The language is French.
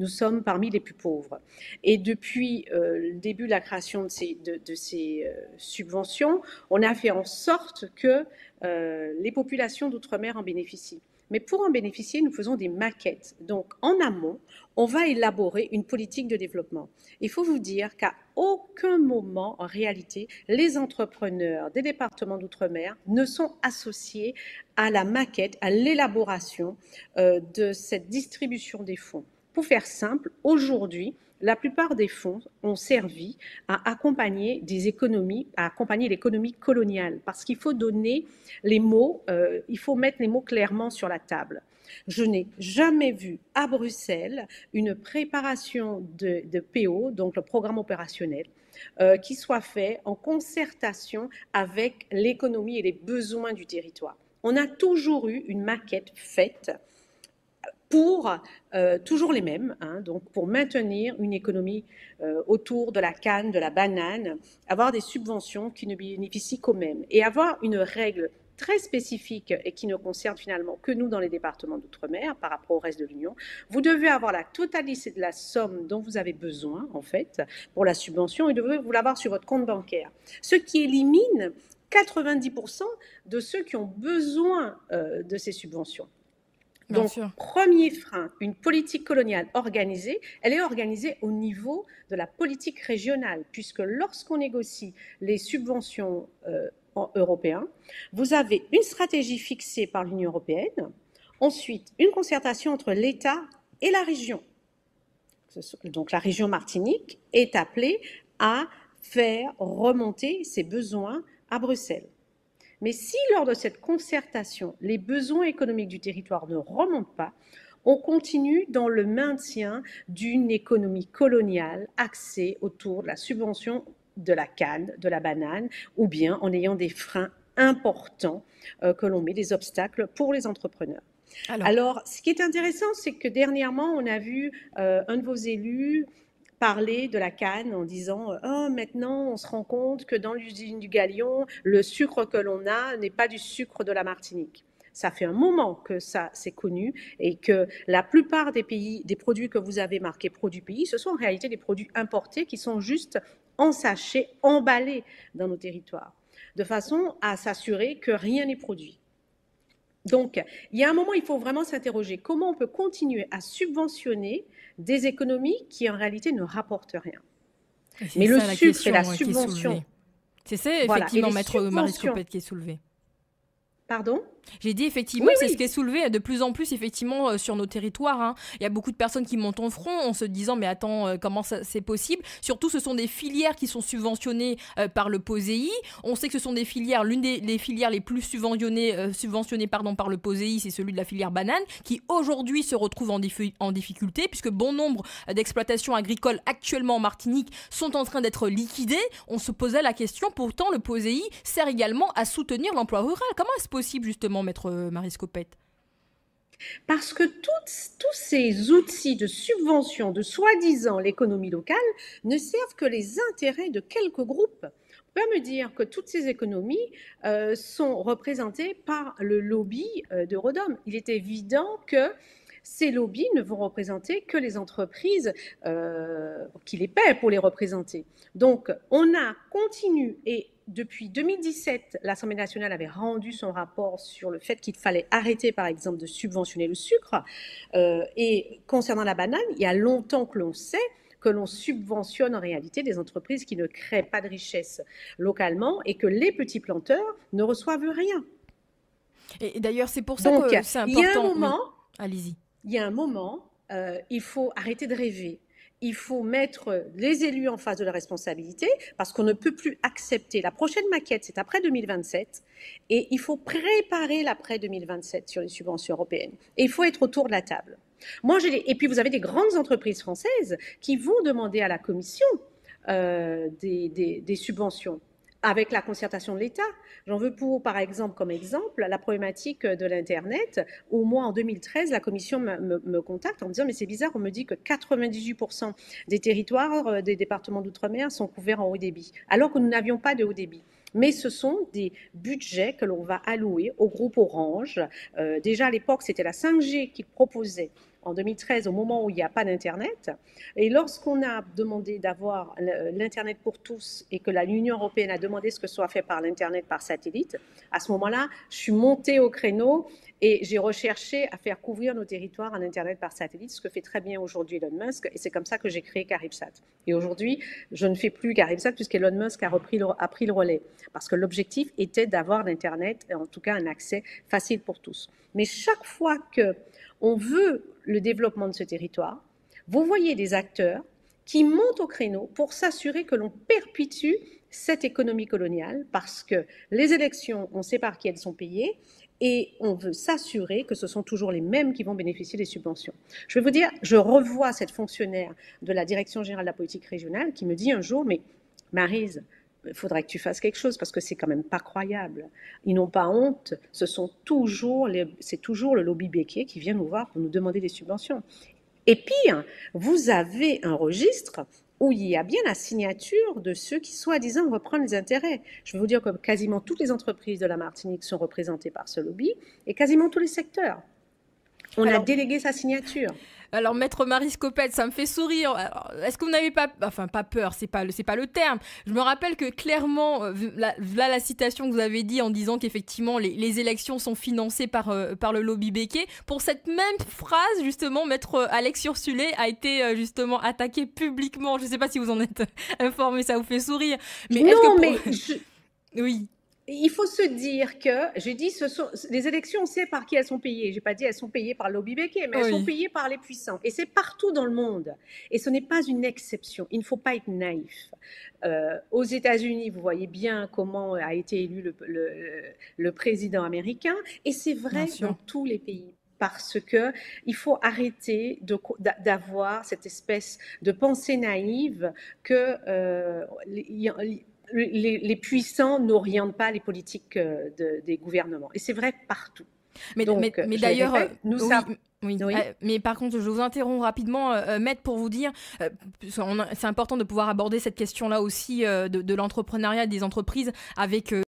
nous sommes parmi les plus pauvres. Et depuis le début de la création de ces subventions, on a fait en sorte que les populations d'outre-mer en bénéficient. Mais pour en bénéficier, nous faisons des maquettes. Donc, en amont, on va élaborer une politique de développement. Il faut vous dire qu'à aucun moment, en réalité, les entrepreneurs des départements d'outre-mer ne sont associés à la maquette, à l'élaboration de cette distribution des fonds. Pour faire simple, aujourd'hui, la plupart des fonds ont servi à accompagner des économies, à accompagner l'économie coloniale, parce qu'il faut donner les mots, il faut mettre les mots clairement sur la table. Je n'ai jamais vu à Bruxelles une préparation de PO, donc le programme opérationnel, qui soit fait en concertation avec l'économie et les besoins du territoire. On a toujours eu une maquette faite pour toujours les mêmes, donc pour maintenir une économie autour de la canne, de la banane, avoir des subventions qui ne bénéficient qu'aux mêmes et avoir une règle très spécifique et qui ne concerne finalement que nous dans les départements d'outre-mer par rapport au reste de l'Union. Vous devez avoir la totalité de la somme dont vous avez besoin, en fait, pour la subvention et devez vous l'avoir sur votre compte bancaire. Ce qui élimine 90% de ceux qui ont besoin de ces subventions. Donc, premier frein, une politique coloniale organisée, elle est organisée au niveau de la politique régionale, puisque lorsqu'on négocie les subventions européennes, vous avez une stratégie fixée par l'Union européenne, ensuite une concertation entre l'État et la région. Donc, la région Martinique est appelée à faire remonter ses besoins à Bruxelles. Mais si lors de cette concertation, les besoins économiques du territoire ne remontent pas, on continue dans le maintien d'une économie coloniale axée autour de la subvention de la canne, de la banane, ou bien en ayant des freins importants que l'on met, des obstacles pour les entrepreneurs. Alors, ce qui est intéressant, c'est que dernièrement, on a vu un de vos élus parler de la canne en disant « Oh, maintenant, on se rend compte que dans l'usine du Galion, le sucre que l'on a n'est pas du sucre de la Martinique. » Ça fait un moment que ça c'est connu et que la plupart des pays, des produits que vous avez marqués produits pays, ce sont en réalité des produits importés qui sont juste en sachet, emballés dans nos territoires, de façon à s'assurer que rien n'est produit. Donc, il y a un moment, il faut vraiment s'interroger comment on peut continuer à subventionner des économies qui, en réalité, ne rapportent rien. Mais le sucre et la subvention... C'est ça, effectivement, voilà, Maître Marie-Scopette qui est soulevé. Pardon ? J'ai dit effectivement, c'est ce qui est soulevé de plus en plus effectivement sur nos territoires. Il y a beaucoup de personnes qui montent en front en se disant mais attends, comment c'est possible ? Surtout ce sont des filières qui sont subventionnées par le POSEI. On sait que ce sont des filières, l'une des filières les plus subventionnées par le POSEI, c'est celui de la filière banane, qui aujourd'hui se retrouve en difficulté puisque bon nombre d'exploitations agricoles actuellement en Martinique sont en train d'être liquidées. On se posait la question, pourtant le POSEI sert également à soutenir l'emploi rural. Comment est-ce possible justement, Maître Marie-Scopette ? Parce que tous ces outils de subvention de soi-disant l'économie locale ne servent que les intérêts de quelques groupes. On peut me dire que toutes ces économies sont représentées par le lobby d'Eurodom. Il est évident que ces lobbies ne vont représenter que les entreprises qui les paient pour les représenter. Donc, on a continué et depuis 2017, l'Assemblée nationale avait rendu son rapport sur le fait qu'il fallait arrêter, par exemple, de subventionner le sucre. Et concernant la banane, il y a longtemps que l'on sait que l'on subventionne en réalité des entreprises qui ne créent pas de richesse localement et que les petits planteurs ne reçoivent rien. Et d'ailleurs, c'est pour ça que c'est important. Il y a un moment, allez-y. Il y a un moment, il faut arrêter de rêver. Il faut mettre les élus en face de la responsabilité parce qu'on ne peut plus accepter. La prochaine maquette, c'est après 2027 et il faut préparer l'après 2027 sur les subventions européennes. Et il faut être autour de la table. Et puis, vous avez des grandes entreprises françaises qui vont demander à la Commission des subventions avec la concertation de l'État. J'en veux par exemple, comme exemple, la problématique de l'Internet, où moi, en 2013, la Commission me contacte en me disant « Mais c'est bizarre, on me dit que 98% des territoires des départements d'outre-mer sont couverts en haut débit, alors que nous n'avions pas de haut débit. » Mais ce sont des budgets que l'on va allouer au groupe Orange. Déjà à l'époque, c'était la 5G qu'ils proposaient en 2013, au moment où il n'y a pas d'Internet. Et lorsqu'on a demandé d'avoir l'Internet pour tous et que l'Union européenne a demandé ce que soit fait par l'Internet par satellite, à ce moment-là, je suis montée au créneau et j'ai recherché à faire couvrir nos territoires en Internet par satellite, ce que fait très bien aujourd'hui Elon Musk. Et c'est comme ça que j'ai créé Caribsat. Et aujourd'hui, je ne fais plus Caribsat puisqu'Elon Musk a pris le relais. Parce que l'objectif était d'avoir l'Internet, en tout cas un accès facile pour tous. Mais chaque fois qu'on veut le développement de ce territoire, vous voyez des acteurs qui montent au créneau pour s'assurer que l'on perpétue cette économie coloniale parce que les élections, on sait par qui elles sont payées et on veut s'assurer que ce sont toujours les mêmes qui vont bénéficier des subventions. Je vais vous dire, je revois cette fonctionnaire de la Direction générale de la politique régionale qui me dit un jour, mais Maryse, il faudrait que tu fasses quelque chose parce que c'est quand même pas croyable. Ils n'ont pas honte, c'est toujours le lobby béquet qui vient nous voir pour nous demander des subventions. Et pire, vous avez un registre où il y a bien la signature de ceux qui, soi-disant, reprennent les intérêts. Je vais vous dire que quasiment toutes les entreprises de la Martinique sont représentées par ce lobby et quasiment tous les secteurs. On a délégué sa signature. Alors, Maître Marie Scopette, ça me fait sourire. Est-ce que vous n'avez pas peur, c'est pas le terme. Je me rappelle que clairement, la citation que vous avez dit en disant qu'effectivement les élections sont financées par le lobby béquet. Pour cette même phrase, justement, Maître Alex Ursulé a été justement attaqué publiquement. Je ne sais pas si vous en êtes informé, ça vous fait sourire. Mais oui. Il faut se dire que, j'ai dit, les élections, on sait par qui elles sont payées. Je n'ai pas dit elles sont payées par le lobby béquet, mais elles sont payées par les puissants. Et c'est partout dans le monde. Et ce n'est pas une exception. Il ne faut pas être naïf. Aux États-Unis, vous voyez bien comment a été élu le président américain. Et c'est vrai dans tous les pays. Parce qu'il faut arrêter d'avoir cette espèce de pensée naïve que les puissants n'orientent pas les politiques des gouvernements. Et c'est vrai partout. Mais d'ailleurs, mais par contre, je vous interromps rapidement, Maître, pour vous dire, c'est important de pouvoir aborder cette question-là aussi de l'entrepreneuriat des entreprises avec